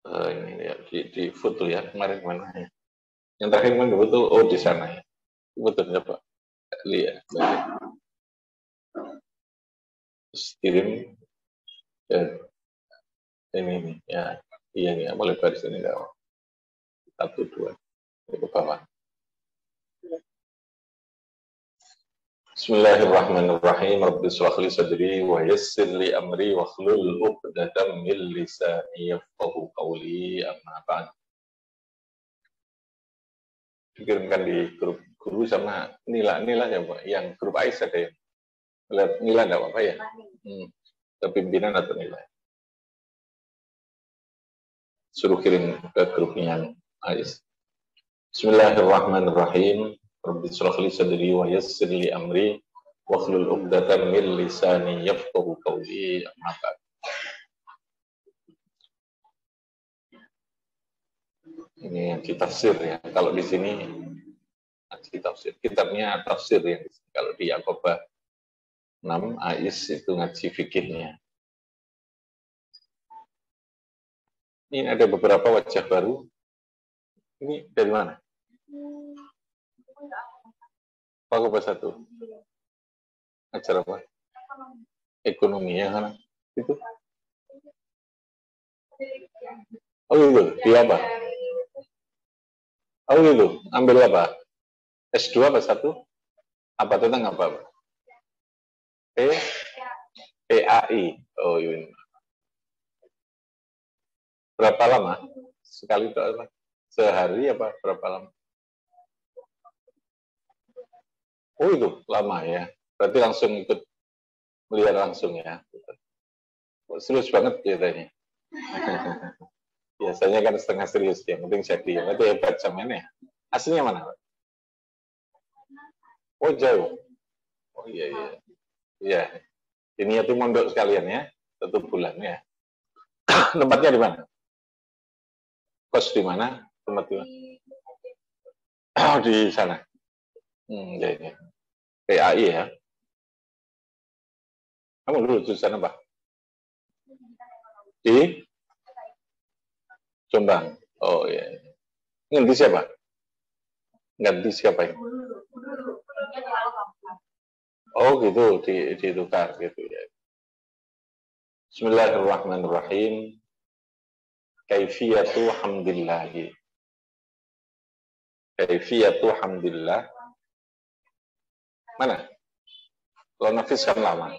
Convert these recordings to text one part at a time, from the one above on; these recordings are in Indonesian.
Ini ya, di foto ya, kemarin mana ya. Yang terakhir mana betul? Oh, di sana ya. Betul ya Pak. Lihat. Terus kirim ke ini nih. Ya, iya nih, boleh baris ini enggak? 1, 2, ke bawah. Bismillahirrahmanirrahim. Rabbi shrah li sadri wa yassir li amri wa hlul 'uqdatam min lisani yafqahu qawli. Amma ba'd. Dikirimkan di grup guru sama Nila ya Pak. Yang grup AIS ada ya. Lihat Nila enggak apa-apa ya? Kepimpinan atau Nila? Suruh kirim ke grupnya yang AIS. Bismillahirrahmanirrahim. Rabbi shrah li sadri wa yassir li amri wahlul 'uqdatam min lisani yafqahu qawli. Amma ba'd. Ini yang ditafsir ya. Kalau di sini tafsir. Kitabnya tafsir ya. Kalau di Yaqobah 6 AIS itu ngaji fikihnya. Ini ada beberapa wajah baru. Ini dari mana? Yaqobah 1. Ajar apa? Ekonomi ya kan? Itu. Oh itu, dia apa? Oh itu, ambil apa? S2 apa 1? Apa tentang apa? PAI. Oh ini. Berapa lama? Sekali itu apa? Sehari apa berapa lama? Oh itu, lama ya. Berarti langsung ikut melihat langsung ya. Serius banget ceritanya. Biasanya kan setengah serius, yang penting jadi. Itu hebat zamannya. Aslinya mana? Oh jauh. Oh iya. Iya. Ini itu mondok sekalian ya. 1 bulan ya. Tempatnya di mana? Kos di mana? Tempat di mana? Oh di sana. Ya. PAI ya. Kamu dulu jurusan apa? Di Jombang. Oh iya. Ganti siapa? Ganti siapa ya? Oh gitu, ditukar gitu ya. Bismillahirrahmanirrahim. Kaifiyatu hamdillahi. Kaifiyatu hamdillah. Mana? Kalau nafis kan lama.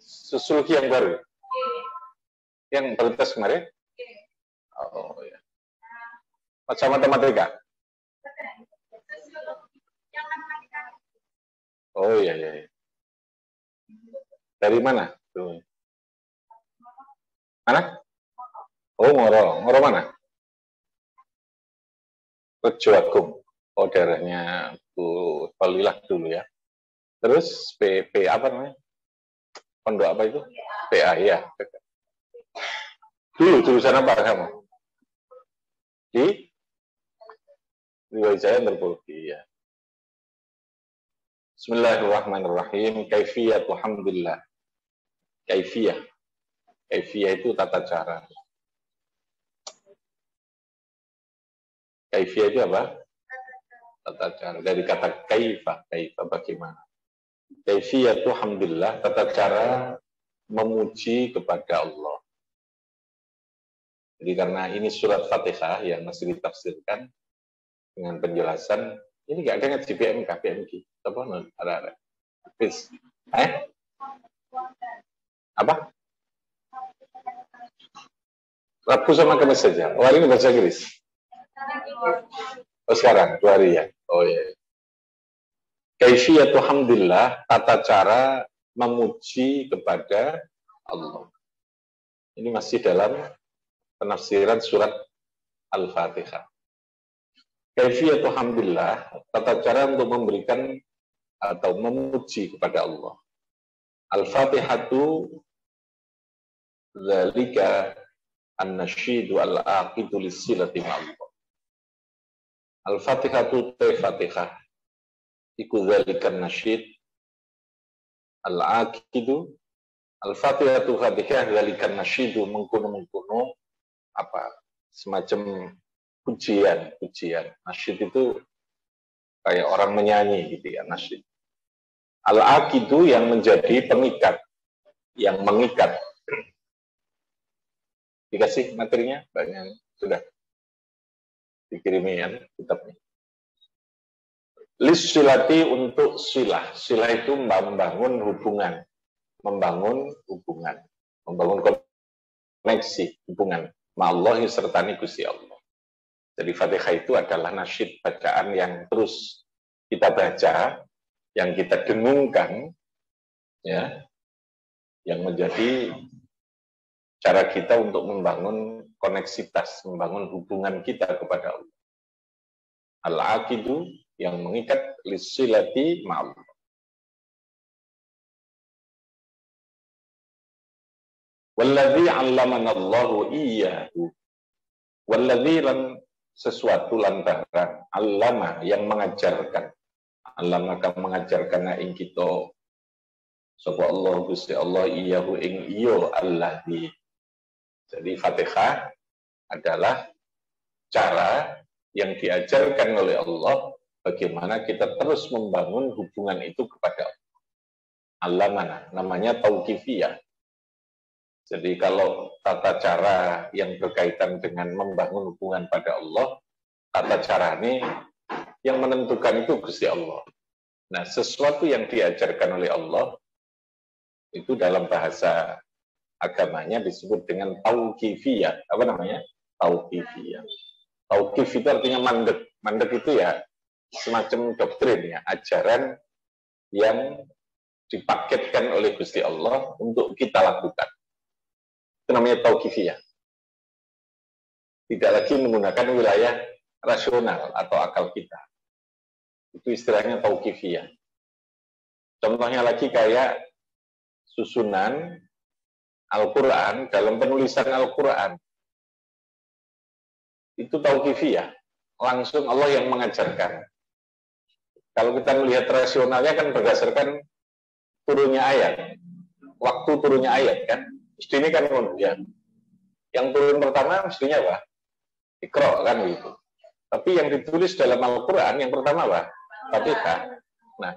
Sosiologi yang baru. Yang bertes kemarin? Oh ya. Macam matematika? Oh iya. Dari mana? Tuh. Mana? Oh Ngoro. Ngoro mana? Rejo Agung. Oh daerahnya Bu Falilah dulu ya. Terus P apa namanya? Pondok apa itu? PA ya. Dulu jurusan apa kamu? Di Wijaya Antropologi ya. Bismillahirrahmanirrahim. Kaifiyatu hamdillah. Kaifiyah. Kaifiyah itu tata cara. Kaifiyah itu apa? Tata cara. Dari kata kaifa bagaimana. Kaifiyatu hamdillah, tata cara memuji kepada Allah. Jadi karena ini surat Fatihah yang masih ditafsirkan dengan penjelasan, ini nggak ada ngaji PMK. Apa? Ada. Apa? Rabu sama Kamis saja. Oh, hari ini bahasa Inggris. Oh, sekarang 2 hari ya. Oh iya. Kaifiyatu hamdillah, tata cara memuji kepada Allah. Ini masih dalam penafsiran surat Al-Fatihah. Kaifiyatu hamdillah, tata cara untuk memberikan atau memuji kepada Allah. Al-Fatihatu dzalika an-nasyidu al-aqidu lis-silati ma'allah. Al-Fatihatu Fatihah iku dzalika an-nasyid al-aqidu Al-Fatihatu Fatihah dzalikan nasyidu mengkono-mengkono apa semacam pujian. Nasyid itu kayak orang menyanyi gitu ya, nasyid. Al-aqidu yang menjadi pengikat, yang mengikat. Dikasih materinya banyak sudah dikirimi ya kitabnya. Lissilati untuk silah. Silah itu membangun hubungan, membangun koneksi, hubungan ma'allahi sertani Gusti Allah. Jadi Fatihah itu adalah nasyid bacaan yang terus kita baca, yang kita dengungkan, ya, yang menjadi cara kita untuk membangun koneksitas, membangun hubungan kita kepada Allah. Al-aqidu yang mengikat lissilati ma'allah. Walladzi 'allamana Allahu iyyahu. Walladzi lan sesuatu lantaran 'allama yang mengajarkan. 'Allama kang mengajarkan ing kita sapa Allah Gusti Allah iyyahu ing iyo alladzi. Jadi Fatihah adalah cara yang diajarkan oleh Allah bagaimana kita terus membangun hubungan itu kepada Allah. Allamana, namanya tauqifiyah. Jadi kalau tata cara yang berkaitan dengan membangun hubungan pada Allah, tata cara ini yang menentukan itu Gusti Allah. Nah, sesuatu yang diajarkan oleh Allah itu dalam bahasa agamanya disebut dengan tauqifiyah. Apa namanya? Tauqifiyah. Tauqif itu artinya mandek. Mandek itu ya semacam doktrin ya, ajaran yang dipaketkan oleh Gusti Allah untuk kita lakukan. Itu namanya tauqifiyah. Tidak lagi menggunakan wilayah rasional atau akal kita. Itu istilahnya tauqifiyah. Contohnya lagi kayak susunan Al-Quran, dalam penulisan Al-Quran. Itu tauqifiyah. Langsung Allah yang mengajarkan. Kalau kita melihat rasionalnya kan berdasarkan turunnya ayat. Waktu turunnya ayat kan. Mestinya kan ya. Yang turun pertama mestinya apa? Iqra kan gitu. Tapi yang ditulis dalam Al-Quran yang pertama apa? Fatihah. Nah,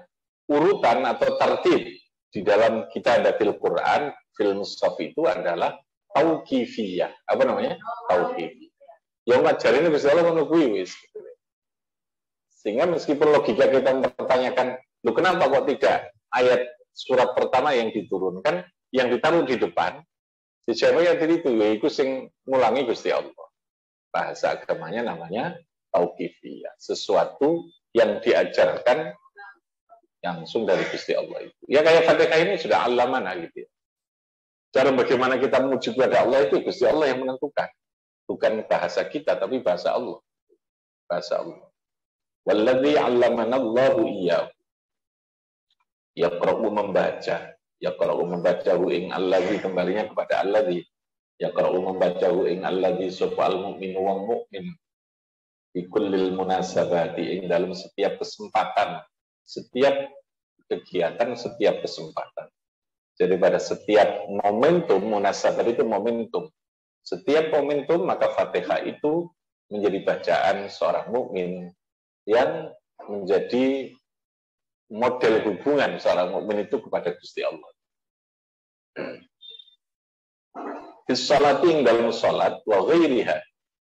urutan atau tartib di dalam Kitabatil Quran, film mushaf itu adalah tauqifiyah. Apa namanya? Tauqifiyah. Yang ngajarin ini bisa menunggu wis. Sehingga meskipun logika kita mempertanyakan, loh kenapa kok tidak ayat surat pertama yang diturunkan, yang ditaruh di depan, dijawabnya tadi itu, yaitu sing ngulangi Gusti Allah. Bahasa agamanya namanya tauqifiyah. Sesuatu yang diajarkan langsung dari Gusti Allah itu. Ya kayak Fatihah ini sudah allamana gitu ya. Cara bagaimana kita menuju kepada Allah itu Gusti Allah yang menentukan. Bukan bahasa kita, tapi bahasa Allah. Bahasa Allah. Walladzi 'allamana Allahu iyyahu. Yaqra'u membaca. Yaqra'u membacahu ing alladzi, kembalinya kepada alladzi. Yaqra'u membacahu ing alladzi sapa al-mu'minu wong mukmin. Di kullil munasabati, ing dalam setiap kesempatan, setiap kegiatan, setiap kesempatan. Jadi pada setiap momentum, munasabat itu momentum. Setiap momentum maka Fatihah itu menjadi bacaan seorang mukmin yang menjadi model hubungan seorang mukmin itu kepada Gusti Allah. Bisolati ing dalam salat wa ghairiha.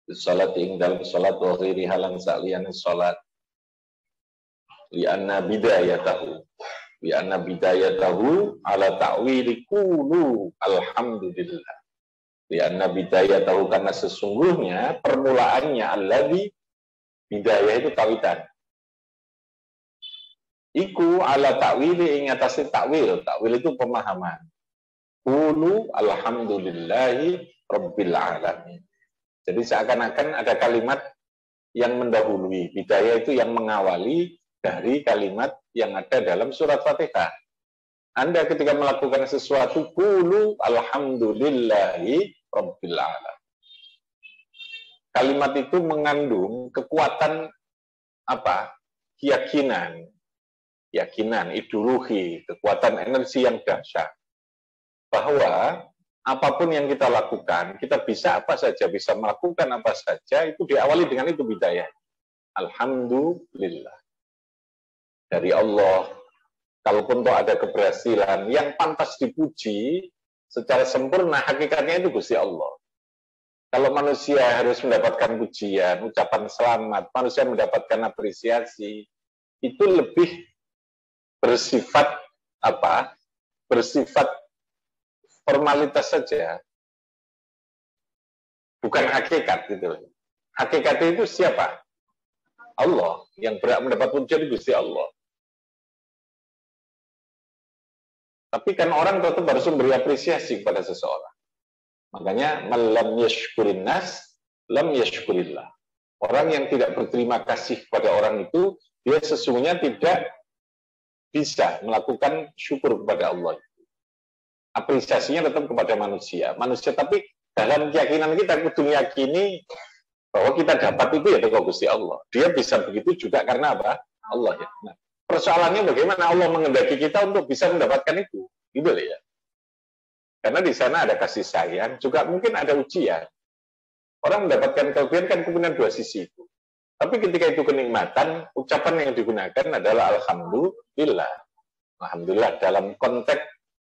Bisolati ing dalam salat wa ghairiha lan saliyane salat. Li anna bidayatahu. Li anna bidayatahu ala ta'wili qulu alhamdulillah. Li anna bidayatahu, karena sesungguhnya permulaannya alladzi, bidayah itu tawitan. Iku ala ta'wili ing atase takwil. Takwil itu pemahaman. Qulu alhamdulillahi rabbil alamin. Jadi seakan-akan ada kalimat yang mendahului. Bidayah itu yang mengawali dari kalimat yang ada dalam surat Fatihah. Anda ketika melakukan sesuatu, qulu alhamdulillahi rabbil alamin. Kalimat itu mengandung kekuatan apa? Keyakinan, ideologi, kekuatan energi yang dahsyat. bahwa apapun yang kita lakukan, kita bisa apa saja, bisa melakukan apa saja, itu diawali dengan itu bidayah. Alhamdulillah. Dari Allah. Kalaupun toh ada keberhasilan yang pantas dipuji secara sempurna, hakikatnya itu Gusti Allah. Kalau manusia harus mendapatkan pujian, ucapan selamat, manusia mendapatkan apresiasi, itu lebih bersifat apa? Bersifat formalitas saja, bukan hakikat gitu. Hakikat itu siapa? Allah. Yang berhak mendapat pujian itu Gusti Allah. Tapi kan orang tetap harus memberi apresiasi kepada seseorang. Makanya malam yashkurin nas, lam yashkurillah. Orang yang tidak berterima kasih kepada orang itu, dia sesungguhnya tidak bisa melakukan syukur kepada Allah. Apresiasinya tetap kepada manusia. Manusia, tapi dalam keyakinan kita kudu yakini bahwa kita dapat itu ya dari Gusti Allah. Dia bisa begitu juga karena apa? Allah ya. Nah, persoalannya bagaimana Allah menghendaki kita untuk bisa mendapatkan itu, gitu ya. Karena di sana ada kasih sayang, juga mungkin ada ujian. Orang mendapatkan kelebihan kan kemudian dua sisi itu. Tapi ketika itu kenikmatan, ucapan yang digunakan adalah alhamdulillah. Alhamdulillah dalam konteks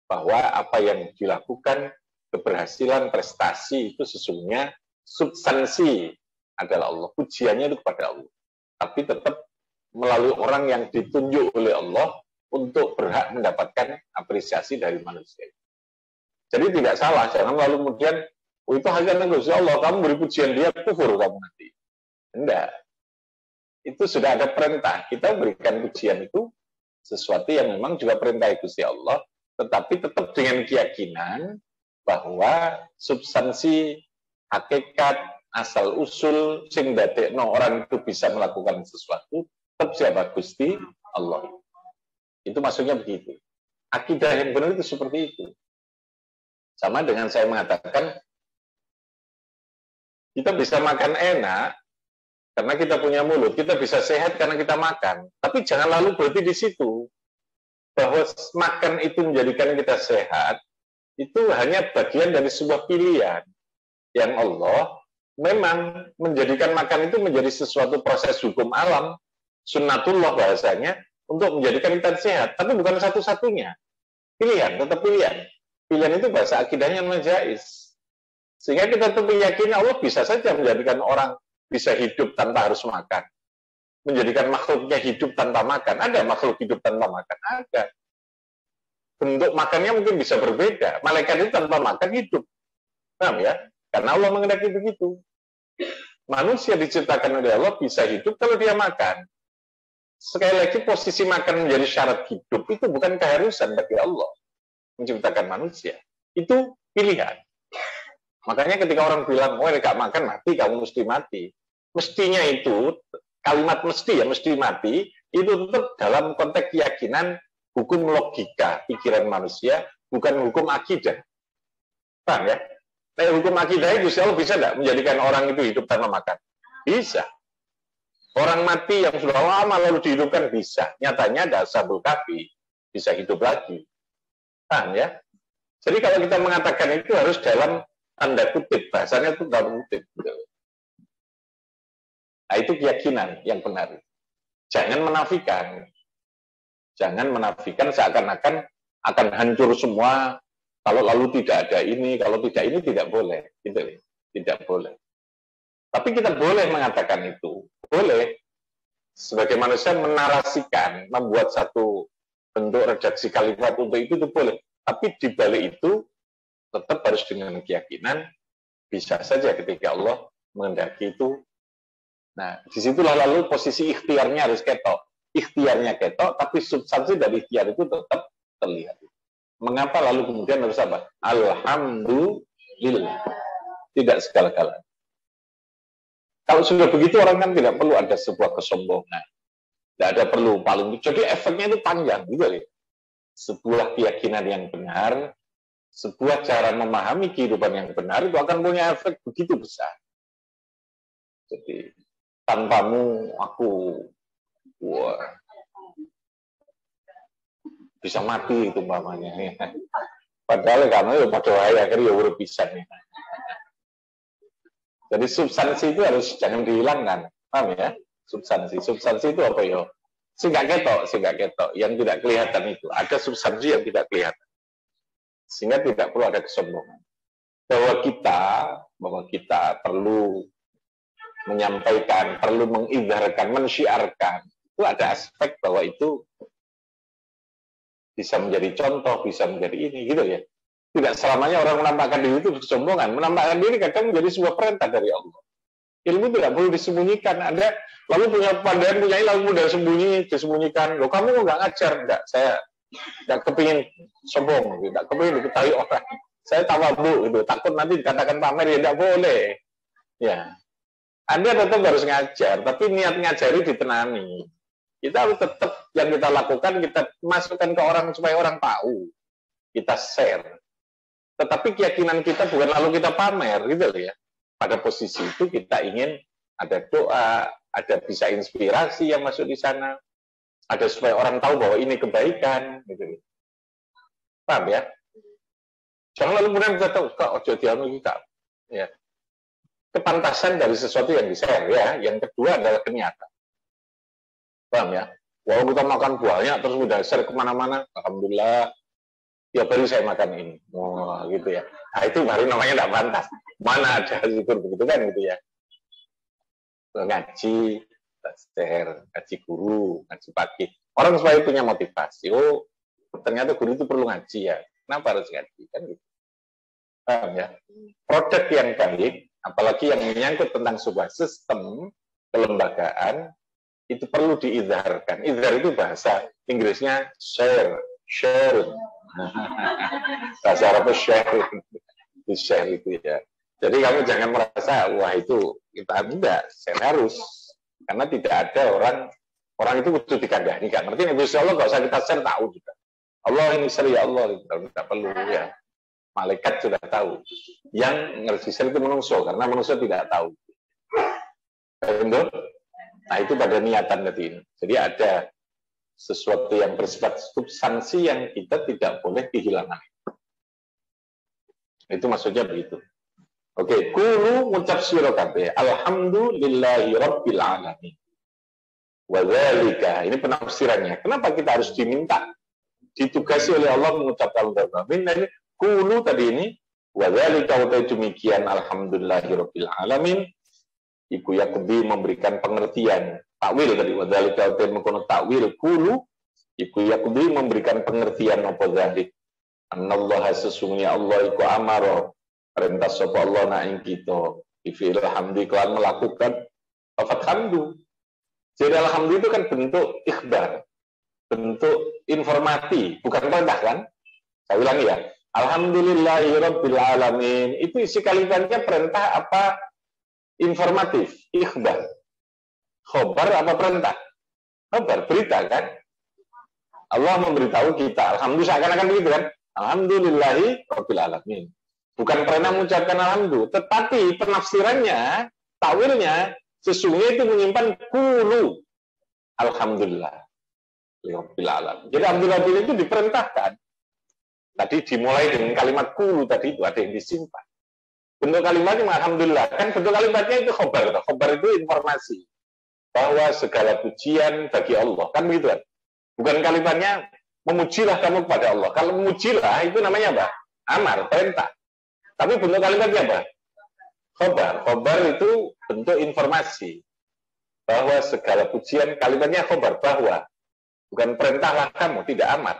bahwa apa yang dilakukan, keberhasilan, prestasi itu sesungguhnya substansi adalah Allah. Pujiannya itu kepada Allah. Tapi tetap melalui orang yang ditunjuk oleh Allah untuk berhak mendapatkan apresiasi dari manusia. Jadi tidak salah, jangan lalu kemudian, oh itu hanya Gusti Allah, kamu beri pujian dia, kufur kamu nanti. Enggak. Itu sudah ada perintah, kita berikan pujian itu sesuatu yang memang juga perintah Gusti Allah, tetapi tetap dengan keyakinan bahwa substansi, hakikat, asal-usul, sing dadekno orang itu bisa melakukan sesuatu, tetap siapa Gusti Allah. Itu maksudnya begitu. Akidah yang benar itu seperti itu. Sama dengan saya mengatakan, kita bisa makan enak karena kita punya mulut, kita bisa sehat karena kita makan. Tapi jangan lalu berhenti di situ. Bahwa makan itu menjadikan kita sehat, itu hanya bagian dari sebuah pilihan. Yang Allah memang menjadikan makan itu menjadi sesuatu proses hukum alam, sunnatullah bahasanya, untuk menjadikan kita sehat. Tapi bukan satu-satunya. Pilihan, tetap pilihan. Pilihan itu bahasa akidahnya najais. Sehingga kita tetap meyakini Allah bisa saja menjadikan orang bisa hidup tanpa harus makan. Menjadikan makhluknya hidup tanpa makan. Ada makhluk hidup tanpa makan? Ada. Bentuk makannya mungkin bisa berbeda. Malaikat itu tanpa makan hidup. Paham ya? Karena Allah menghendaki begitu. Manusia diciptakan oleh Allah bisa hidup kalau dia makan. Sekali lagi posisi makan menjadi syarat hidup itu bukan keharusan bagi Allah menciptakan manusia. Itu pilihan. Makanya ketika orang bilang, oh ini gak makan mati, kamu mesti mati. Mestinya itu, kalimat mesti ya, mesti mati, itu tetap dalam konteks keyakinan hukum logika, pikiran manusia, bukan hukum akidah. Paham ya? Nah, hukum akidah itu Allah bisa nggak menjadikan orang itu hidup tanpa makan? Bisa. Orang mati yang sudah lama lalu dihidupkan bisa. Nyatanya ada Ashabul Kahfi, bisa hidup lagi. Paham ya? Jadi kalau kita mengatakan itu harus dalam tanda kutip, bahasanya itu dalam kutip. Nah itu keyakinan yang benar. Jangan menafikan. Jangan menafikan seakan-akan akan hancur semua, kalau lalu tidak ada ini, kalau tidak ini tidak boleh. Gitu. Tidak boleh. Tapi kita boleh mengatakan itu. Boleh. Sebagai manusia menarasikan, membuat satu bentuk redaksi kalimat untuk itu boleh. Tapi di balik itu tetap harus dengan keyakinan bisa saja ketika Allah menghendaki itu. Nah, disitulah lalu posisi ikhtiarnya harus ketok. Ikhtiarnya ketok, tapi substansi dari ikhtiar itu tetap terlihat. Mengapa lalu kemudian harus apa? Alhamdulillah. Tidak segala-galanya. Kalau sudah begitu orang kan tidak perlu ada sebuah kesombongan. Tidak ada perlu paling. Jadi efeknya itu panjang gitu ya. Sebuah keyakinan yang benar, sebuah cara memahami kehidupan yang benar itu akan punya efek begitu besar. Jadi tanpamu aku bisa mati itu umpamanya. Padahal kamu ya pada wae akhirnya ya urip pisan nih. Jadi substansi itu harus jangan dihilangkan. Paham ya? Substansi itu apa ya? Sing gak ketok. Yang tidak kelihatan itu. Ada substansi yang tidak kelihatan. Sehingga tidak perlu ada kesombongan. Bahwa kita perlu menyampaikan, perlu mengidharkan, mensyiarkan. Itu ada aspek bahwa itu bisa menjadi contoh, bisa menjadi ini, gitu ya. Tidak selamanya orang menampakkan diri itu kesombongan. Menampakkan diri kadang menjadi sebuah perintah dari Allah. Ilmu tidak boleh disembunyikan. Anda lalu punya pandaian, punya ilmu udah disembunyikan. Loh, kamu nggak ngajar? Enggak, saya nggak kepingin sombong, tidak kepingin diketahui orang. Saya tawadhu, gitu. Takut nanti dikatakan pamer, ya tidak boleh. Ya, Anda tetap harus ngajar, tapi niat ngajari ditenani. Kita harus tetap yang kita lakukan, kita masukkan ke orang supaya orang tahu. Kita share. Tetapi keyakinan kita bukan lalu kita pamer, gitu loh ya. Pada posisi itu kita ingin ada doa, ada bisa inspirasi yang masuk di sana, ada supaya orang tahu bahwa ini kebaikan, gitu. Paham ya? Jangan lalu kemudian kita tahu, kok ojo dianu kita. Ya. Kepantasan dari sesuatu yang di-share, ya. Yang kedua adalah kenyataan. Paham ya? Walau kita makan banyak, terus udah share kemana-mana, alhamdulillah, ya baru saya makan ini. Oh, gitu ya. Nah, itu baru namanya tidak pantas. Mana ada syukur begitu kan, gitu ya. Ngaji, share, ngaji guru, ngaji pagi. Orang supaya punya motivasi. Oh, ternyata guru itu perlu ngaji ya. Kenapa harus ngaji? Kan gitu. Paham ya? Produk yang baik, apalagi yang menyangkut tentang sebuah sistem kelembagaan, itu perlu diizharkan. Izhar itu bahasa Inggrisnya share. Bahasa Arabnya share itu ya. Jadi kamu jangan merasa wah itu kita tidak, saya harus, karena tidak ada orang itu butuh dikandani, kan ngerti nih Allah nggak usah kita share, tahu juga Allah ini seri Allah, tidak perlu ya. Malaikat sudah tahu, yang ngerti share itu manusia, karena manusia tidak tahu. Betul? Nah itu pada niatan tadi ini. Jadi ada sesuatu yang bersifat substansi yang kita tidak boleh dihilangkan. Itu maksudnya begitu. Oke, kulu ngucap sira kabeh alhamdulillahi rabbil alamin. Wa dzalika, ini penafsirannya. Kenapa kita harus diminta ditugasi oleh Allah mengucapkan alamin? Dan kulu tadi ini wa dzalika utai demikian alhamdulillahi rabbil alamin. Iku yakbi memberikan pengertian takwil tadi wa dzalika utai mengkono takwil kulu iku yakbi memberikan pengertian apa dzalik. Anallaha sesungguhnya Allah iku amaro perintah sapa Allah na ing kita ifil hamdi kelan melakukan lafaz hamdu. Jadi alhamdulillah itu kan bentuk ikhbar, bentuk informatif, bukan perintah kan? Saya ulangi ya. Alhamdulillahirabbil alamin. Itu isi kalimatnya perintah apa informatif, ikhbar. Khobar apa perintah? Khobar, berita kan? Allah memberitahu kita, alhamdulillah seakan-akan begitu kan? Alhamdulillahirabbil alamin. Bukan pernah mengucapkan alhamdulillah, tetapi penafsirannya, takwilnya, sesungguhnya itu menyimpan kulu. Alhamdulillah. Jadi alhamdulillah itu diperintahkan. Tadi dimulai dengan kalimat kulu tadi itu, ada yang disimpan. Bentuk kalimatnya alhamdulillah. Kan bentuk kalimatnya itu khobar. Khobar itu informasi. Bahwa segala pujian bagi Allah. Kan begitu kan? Bukan kalimatnya memujilah kamu kepada Allah. Kalau memujilah itu namanya apa? Amar, perintah. Tapi bentuk kalimatnya apa? Khobar. Khobar itu bentuk informasi. Bahwa segala pujian, kalimatnya khobar. Bahwa. Bukan perintahlah kamu, tidak amar.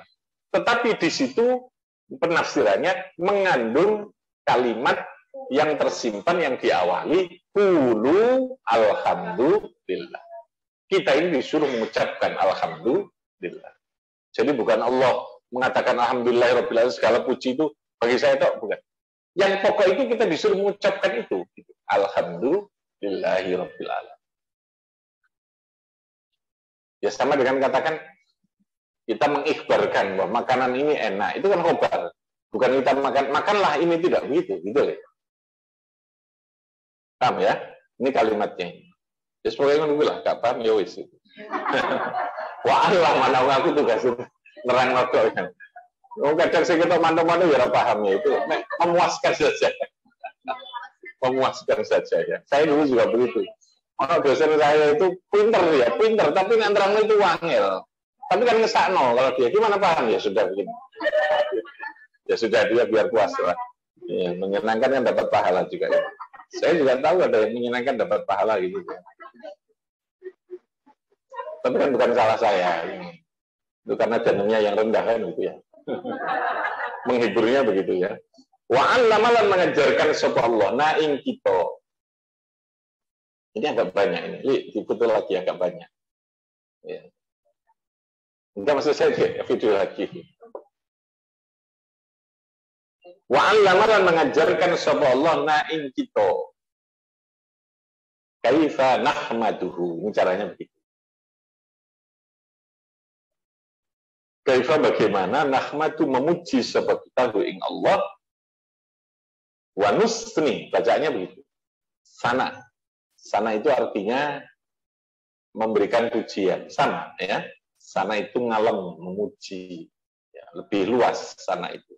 Tetapi di situ penafsirannya mengandung kalimat yang tersimpan, yang diawali qulu alhamdulillah. Kita ini disuruh mengucapkan alhamdulillah. Jadi bukan Allah mengatakan alhamdulillahirabbil alamin segala puji itu bagi saya itu bukan. Yang pokok itu kita disuruh mengucapkan itu. Alhamdulillahirabbil alamin. Ya sama dengan katakan kita mengikhbarkan bahwa makanan ini enak. Itu kan khobar. Bukan kita makanlah ini, tidak begitu, gitu ya. Paham ya? Ini kalimatnya. Ya sebagai ngono lah, gak paham ya wis. Wah, Allah mana aku tugas nerang nodo kan. Oh, kadang saya kita mantu-mantu ya paham ya itu memuaskan saja. Memuaskan saja ya. Saya dulu juga begitu. Orang dosen saya itu pinter ya, pinter, tapi nanti itu wangil. Tapi kan ngesakno kalau dia gimana paham ya sudah begini. Ya sudah dia biar puas lah. Ya, menyenangkan kan dapat pahala juga ya. Saya juga tahu ada yang menyenangkan dapat pahala gitu ya. Tapi kan bukan salah saya. Itu karena dananya yang rendah kan gitu ya. Menghiburnya begitu ya. Wa allamalan mengajarkan sapa Allah na ing kita. Ini agak banyak ini. Diputul lagi agak banyak. Ya. Enggak maksud saya video lagi. Wa allamalan mengajarkan sapa Allah na ing kita. Kaifa nahmaduhu. Ini caranya begitu. Kaifa bagaimana nahmadu memuji sapa kita ing Allah. Wa nusni, bacaannya begitu. Sana itu artinya memberikan pujian. Sana ya. Sana itu ngalem, memuji. Ya, lebih luas sana itu.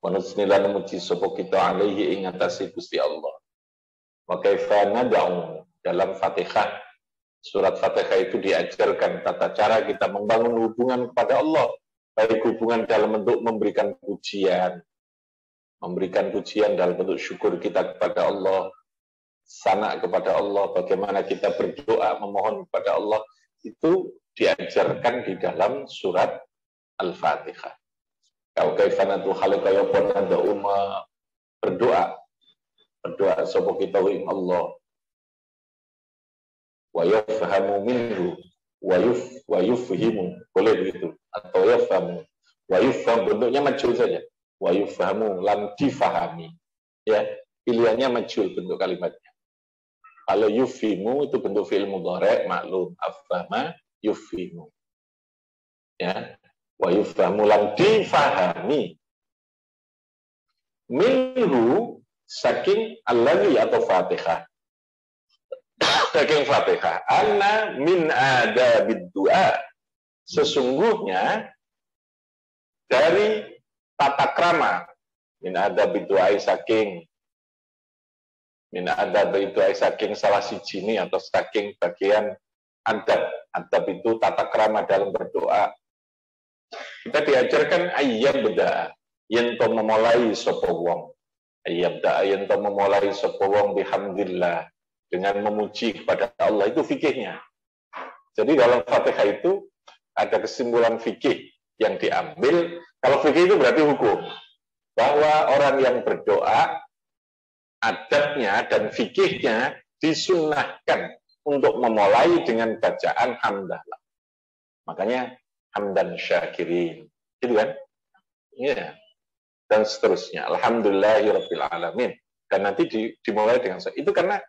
Wa nusni lan memuji sapa kita alaihi ing atase Gusti Allah. Wa kaifa nad'u dalam Fatihah. Surat Fatihah itu diajarkan tata cara kita membangun hubungan kepada Allah. Baik hubungan dalam bentuk memberikan pujian dalam bentuk syukur kita kepada Allah, sana kepada Allah, bagaimana kita berdoa memohon kepada Allah, itu diajarkan di dalam surat Al-Fatihah. Kau kaifanatu khalaqaya ponanda umma berdoa sapa kita ing Allah. Wa yafhamu minhu wa yufhimu, boleh begitu, atau yafhamu wa yufham, bentuknya majhul saja. Wa yufhamu lan difahami, ya, pilihannya majhul bentuk kalimatnya. Kalau yufhimu itu bentuk fi'il mudhari' maklum, afhama yufhimu, ya. Wa yufhamu lan difahami minhu saking alladhi atau Fatihah, saking Fatihah, anna min adabid du'a, sesungguhnya dari tata krama, min adabid du'a saking salah siji ini atau saking bagian adab itu tata krama dalam berdoa. Kita diajarkan ayyabda yen to memulai sapa wong, ayyabda yen to memulai sapa wong bihamdillah, dengan memuji kepada Allah, itu fikihnya. Jadi dalam Fatihah itu ada kesimpulan fikih yang diambil. Kalau fikih itu berarti hukum, bahwa orang yang berdoa adabnya dan fikihnya disunnahkan untuk memulai dengan bacaan hamdalah. Makanya hamdan syakirin, gitu kan? Iya. Dan seterusnya. Alhamdulillahirabbil alamin. Dan nanti dimulai dengan itu, karena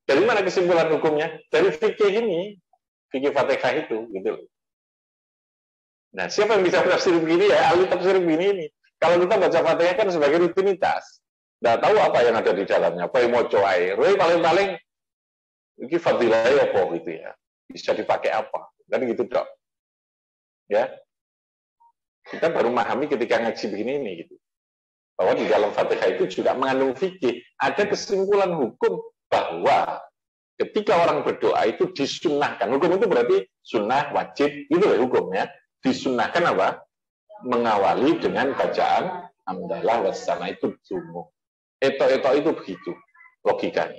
dari mana kesimpulan hukumnya? Dari fikih ini, fikih Fatihah itu, gitu. Nah, siapa yang bisa tafsir begini ya? Ahli tafsir begini ini. Kalau kita baca Fatihah kan sebagai rutinitas. Nggak tahu apa yang ada di dalamnya. Apa yang mau coai. Paling-paling, ini fadilah apa gitu ya. Bisa dipakai apa. Kan gitu dok. Ya. Kita baru memahami ketika ngaji begini ini gitu. Bahwa di dalam Fatihah itu juga mengandung fikih. Ada kesimpulan hukum bahwa ketika orang berdoa itu disunnahkan. Hukum itu berarti sunnah, wajib, gitu ya hukumnya. Disunnahkan apa? Mengawali dengan bacaan hamdalah wassana itu jumuh. Eto-eto itu begitu logikanya.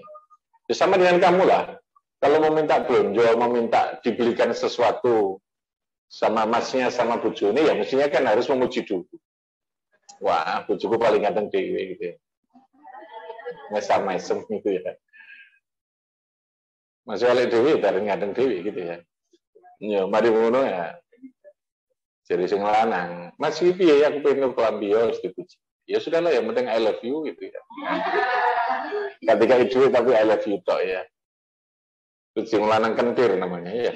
Ya, sama dengan kamu lah. Kalau meminta belanja, meminta dibelikan sesuatu sama masnya, sama bojone, ya mestinya kan harus memuji dulu. Wah, bojoku paling ganteng dewe gitu ya. Mesam-mesem gitu ya. Masih oleh dewe, paling ganteng dewe gitu ya. Ya, mari ngono ya. Jadi sing lanang, Mas piye ya, aku pengen kelambi harus dipuji. Ya sudahlah, yang penting I love you gitu ya. Ketika itu tapi I love you tok ya. Sing lanang kentir namanya ya.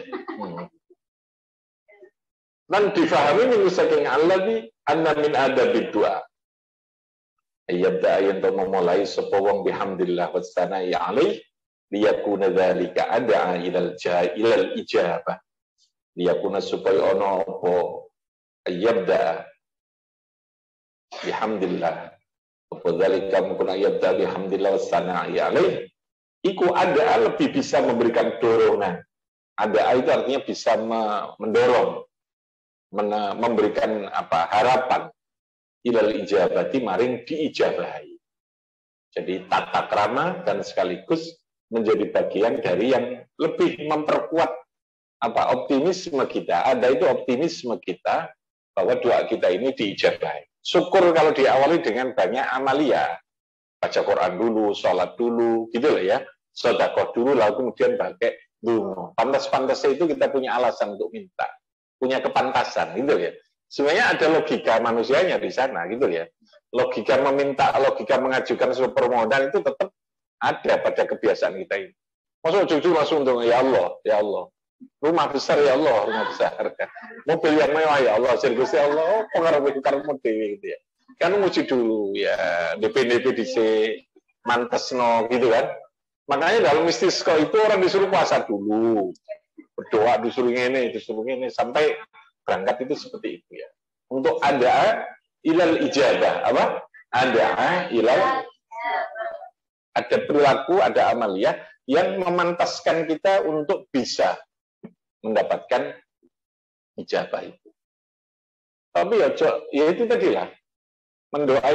Dan difahami min saking alladzi anna min adabid du'a. Ayyabda ayen to memulai sapa wong bihamdillah wassana'i alaih liyakuna dzalika ad'a ilal ijabah. Liyakuna supaya ana apa ayyabda bihamdillah. Wadzalika mungkin yabda bihamdillah wassana'i alaih. Iku ada lebih bisa memberikan dorongan. Ada itu artinya bisa mendorong, memberikan harapan ilal ijabati maring diijabahi. Jadi tata krama dan sekaligus menjadi bagian dari yang lebih memperkuat optimisme kita. Ada itu optimisme kita bahwa doa kita ini diijabahi. Syukur kalau diawali dengan banyak amalia, baca Quran dulu, sholat dulu, gitu loh ya, sedekah dulu, lalu kemudian pakai dungo. Pantas-pantasnya itu kita punya alasan untuk minta, punya kepantasan, gitu ya. Sebenarnya ada logika manusianya di sana, gitu ya. Logika meminta, logika mengajukan sebuah permohonan itu tetap ada pada kebiasaan kita ini. Masuk jujur langsung untuk ya Allah. Rumah besar ya Allah, rumah besar. Mobil yang mewah ya Allah, sirkus ya Allah, pengaruh dewi gitu ya. Kan muji dulu ya, DP DC mantesno gitu kan. Makanya dalam istisqa itu orang disuruh puasa dulu, berdoa disuruh ini, sampai berangkat itu seperti itu ya. Untuk ada ilal ijabah, ada perilaku, ada amaliyah yang memantaskan kita untuk bisa mendapatkan ijabah itu. Tapi ya itu tadilah, doa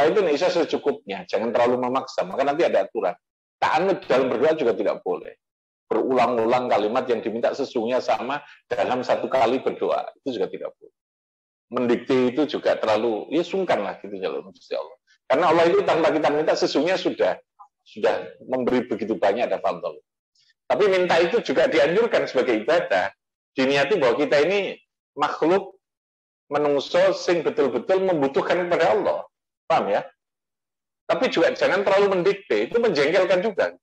itu bisa secukupnya, jangan terlalu memaksa, maka nanti ada aturan. Ta'anud dalam berdoa juga tidak boleh. Berulang-ulang kalimat yang diminta sesungguhnya sama dalam satu kali berdoa, itu juga tidak boleh. Mendikte itu juga terlalu, ya sungkan lah gitu ya Allah. Karena Allah itu tanpa kita minta sesungguhnya sudah memberi begitu banyak ada fadl. Tapi minta itu juga dianjurkan sebagai ibadah. Diniati bahwa kita ini makhluk menungso sing betul-betul membutuhkan kepada Allah. Paham ya? Tapi juga jangan terlalu mendikte, itu menjengkelkan juga.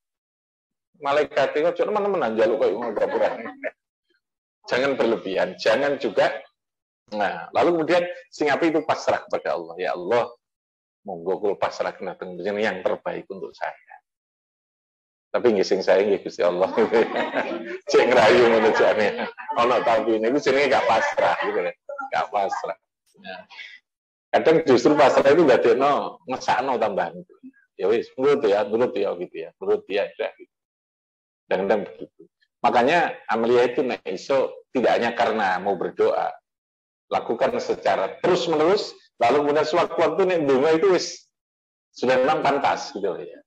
Malaikat itu teman-teman jaluk kayak ngapura. Jangan berlebihan, jangan juga. Nah, lalu kemudian singapi itu pasrah kepada Allah. Ya Allah, monggo kula pasrah datang yang terbaik untuk saya. Tapi ngising saya nggih Gusti Allah. Cek ngerayu ngono jane. Ono tapi niku jenenge gak pasrah gitu kan. Gak pasrah. Nah, kadang justru pasrah itu dadekno ngesakno tambahan. Ya wis, menurut ya gitu ya. Menurut dia sudah gitu. Dan begitu. Makanya amaliyah itu nek iso tidak hanya karena mau berdoa, lakukan secara terus-menerus, lalu kemudian sewaktu-waktu nek donga itu wis sudah memang pantas gitu ya.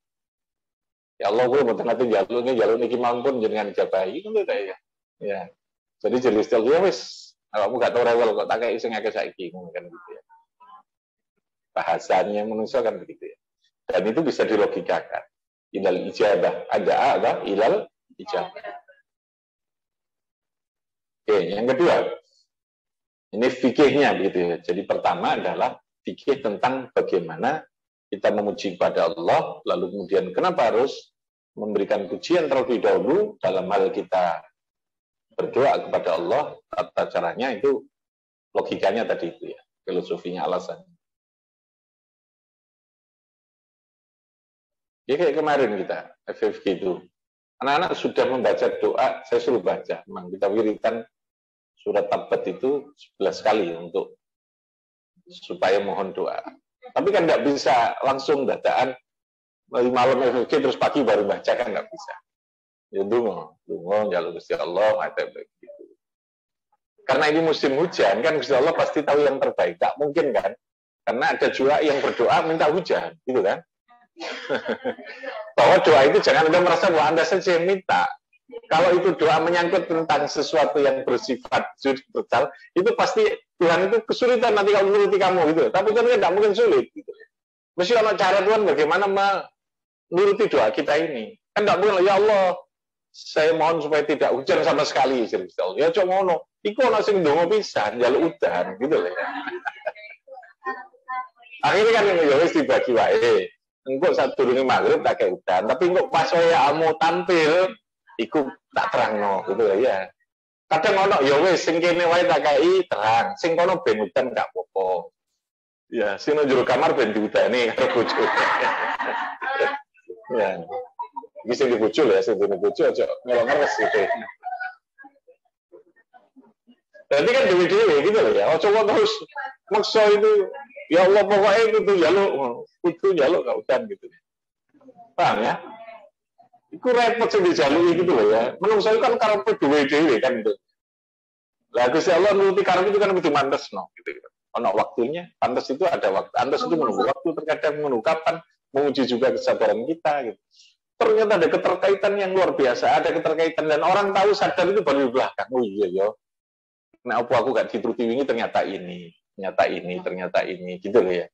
Ya Allah, gue mau nanti jalur niki mampun jenengan jabahi kan ya. Ya. Jadi jadi istilah ya wis, kamu gak tahu rewel kok tak kayak sing akeh saiki kan gitu ya. Bahasanya manusia kan begitu ya. Dan itu bisa dilogikakan. Ilal ijabah, ada ilal ijabah. Oke, yang kedua, ini fikihnya gitu ya. Jadi pertama adalah fikih tentang bagaimana kita memuji kepada Allah, lalu kemudian kenapa harus memberikan pujian terlebih dahulu dalam hal kita berdoa kepada Allah, tata caranya itu logikanya tadi itu ya, filosofinya, alasan. Ya kayak kemarin kita, FFG itu, anak-anak sudah membaca doa, saya suruh baca, memang kita wiritan surat Tabat itu 11 kali untuk supaya mohon doa. Tapi kan nggak bisa langsung dadaan malam FFG terus pagi baru baca, kan nggak bisa. Ya dungo jalur Gusti Allah, begitu. Karena ini musim hujan kan Gusti Allah pasti tahu yang terbaik. Tak mungkin kan? Karena ada juga yang berdoa minta hujan, gitu kan? Bahwa doa itu jangan Anda merasa bahwa Anda saja yang minta. Kalau itu doa menyangkut tentang sesuatu yang bersifat brutal, itu pasti Tuhan itu kesulitan nanti kalau menuruti kamu gitu. Tapi kan tidak mungkin sulit gitu. Mesti ada cara Tuhan bagaimana menuruti doa kita ini. Kan tidak mungkin, ya Allah, saya mohon supaya tidak hujan sama sekali. Ya cuma ngono. Iku ana sing ndonga pisan, njaluk udan gitu loh ya. Akhirnya kan ya wis dibagi wae. Engko sadurunge maghrib tak kayak udan, tapi engko pas wayamu tampil iku tak terangno gitu ya. Kadang ono ya wis sing kene wae tak kei terang, sing kono ben udan gak apa-apa. Ya, sing nang jero kamar ben diudani karo bojo. Ya. Iki sing dibojo ya, sing dibojo aja ngelongeres gitu. Berarti kan dewe-dewe gitu loh ya. Ojo terus maksa itu Ya Allah pokoknya kudu jaluk gak udan gitu. Paham ya? Itu repot sih dijalui gitu loh ya. Menurut saya kan karepe dhewe-dhewe kan gitu. Lah Gusti Allah nuruti karep itu kan kudu mantes no gitu. Ono waktunya, pantas itu ada waktu. Pantas itu menunggu waktu, terkadang menunggu kapan, menguji juga kesabaran kita gitu. Ternyata ada keterkaitan yang luar biasa, ada keterkaitan dan orang tahu sadar itu baru di belakang. Oh iya yo. Nah, apa aku gak dituruti ini ternyata ini, ternyata ini gitu loh ya.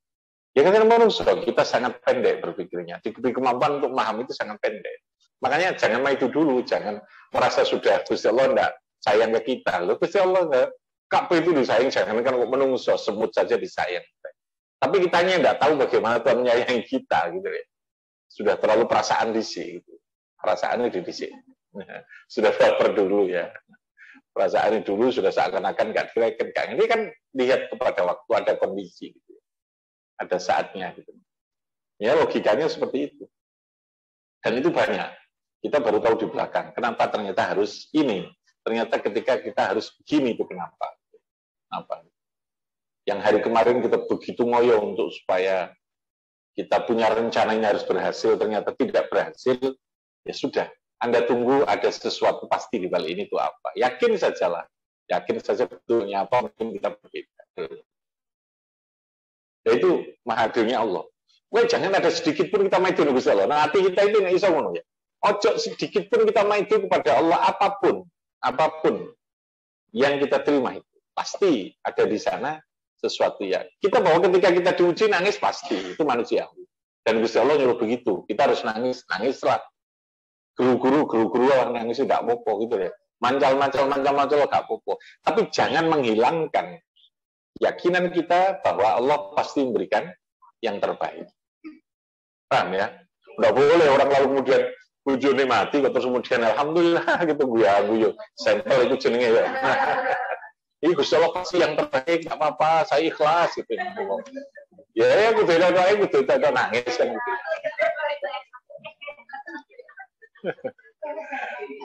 Ya kan manusia kita sangat pendek berpikirnya. Diberi kemampuan untuk memahami itu sangat pendek. Makanya jangan itu dulu, jangan merasa sudah Gusti Allah enggak sayang ke kita. Loh Gusti Allah enggak kabeh itu disayang, jangan kan menungso semut saja disayang. Tapi kitanya enggak tahu bagaimana Tuhan menyayangi kita gitu ya. Sudah terlalu perasaan disi gitu. Perasaannya disi. Sudah baper dulu ya. Perasaan dulu sudah seakan-akan enggak direken. Ini kan lihat kepada waktu ada kondisi gitu. Ada saatnya gitu. Ya logikanya seperti itu. Dan itu banyak. Kita baru tahu di belakang. Kenapa ternyata harus ini? Ternyata ketika kita harus begini itu kenapa? Apa? Yang hari kemarin kita begitu ngoyo untuk supaya kita punya rencana ini harus berhasil, ternyata tidak berhasil, ya sudah. Anda tunggu ada sesuatu pasti di balik ini itu apa? Yakin sajalah. Yakin saja betulnya apa, mungkin kita berbeda. Ya itu mahadilnya Allah. Wah, jangan ada sedikit pun kita maidu Gusti Allah. Nah, hati kita itu nggak iso ngono ya. Ojo sedikit pun kita maidu kepada Allah apapun yang kita terima itu pasti ada di sana sesuatu ya. Kita bahwa ketika kita diuji nangis pasti itu manusiawi. Dan Gusti Allah nyuruh begitu. Kita harus nangislah. Guru-guru orang nangis tidak apa-apa gitu ya. Mancal gak apa-apa. Tapi jangan menghilangkan keyakinan kita bahwa Allah pasti memberikan yang terbaik. Paham ya? Nggak boleh orang lalu kemudian bujune mati, terus kemudian alhamdulillah gitu guyu. Sampel itu jenenge ya. Ini Gusti Allah pasti yang terbaik, nggak apa-apa, saya ikhlas gitu. Ya, aku beda nangis kan gitu.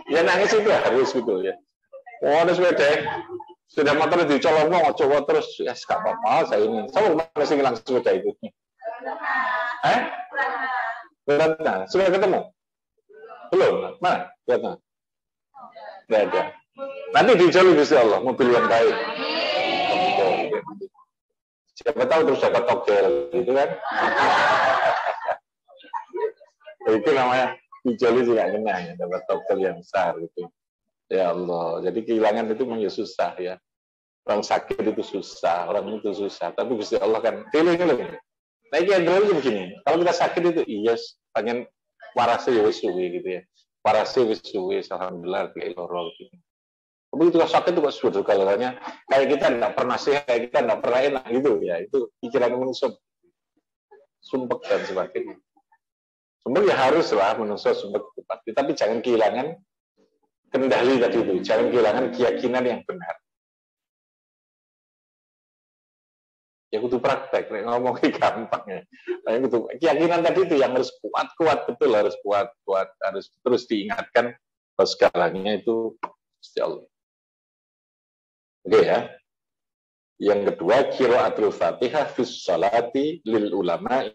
Ya nangis itu harus gitu ya. Oh, ada sudah motor dicolong coba terus ya nggak apa-apa saya ini. Saya masih ngilang sepeda itu. Benar, sudah ketemu? Belum? Mana? Lihat. Tidak ada. Nanti dijalui Gusti Allah mobil yang baik. Siapa tahu terus dapat togel, gitu kan? Itu namanya dijalui juga kena ya, dapat togel yang besar gitu. Ya Allah, jadi kehilangan itu memang susah ya. Orang sakit itu susah, orang itu susah. Tapi Gusti Allah kan, pilih. Nah, ini yang itu begini, kalau kita sakit itu, iya, pengen warasnya ya suwi gitu ya. Warasnya wis suwi, alhamdulillah, kayak loro gitu. Tapi itu sakit itu kok sudah kalanya kayak kita tidak pernah sehat, kayak kita tidak pernah enak gitu ya. Itu pikiran manusia, sumpek dan sebagainya. Sebenarnya ya haruslah manusia sumpek itu pasti, tapi jangan kehilangan kendali tadi itu, jangan kehilangan keyakinan yang benar. Ya kudu praktek, ngomongnya gampang ya. Keyakinan tadi itu yang harus kuat betul, harus kuat, harus terus diingatkan bahwa segalanya itu Gusti Allah. Oke ya. Yang kedua, qiraatul Fatihah fis salati lil ulama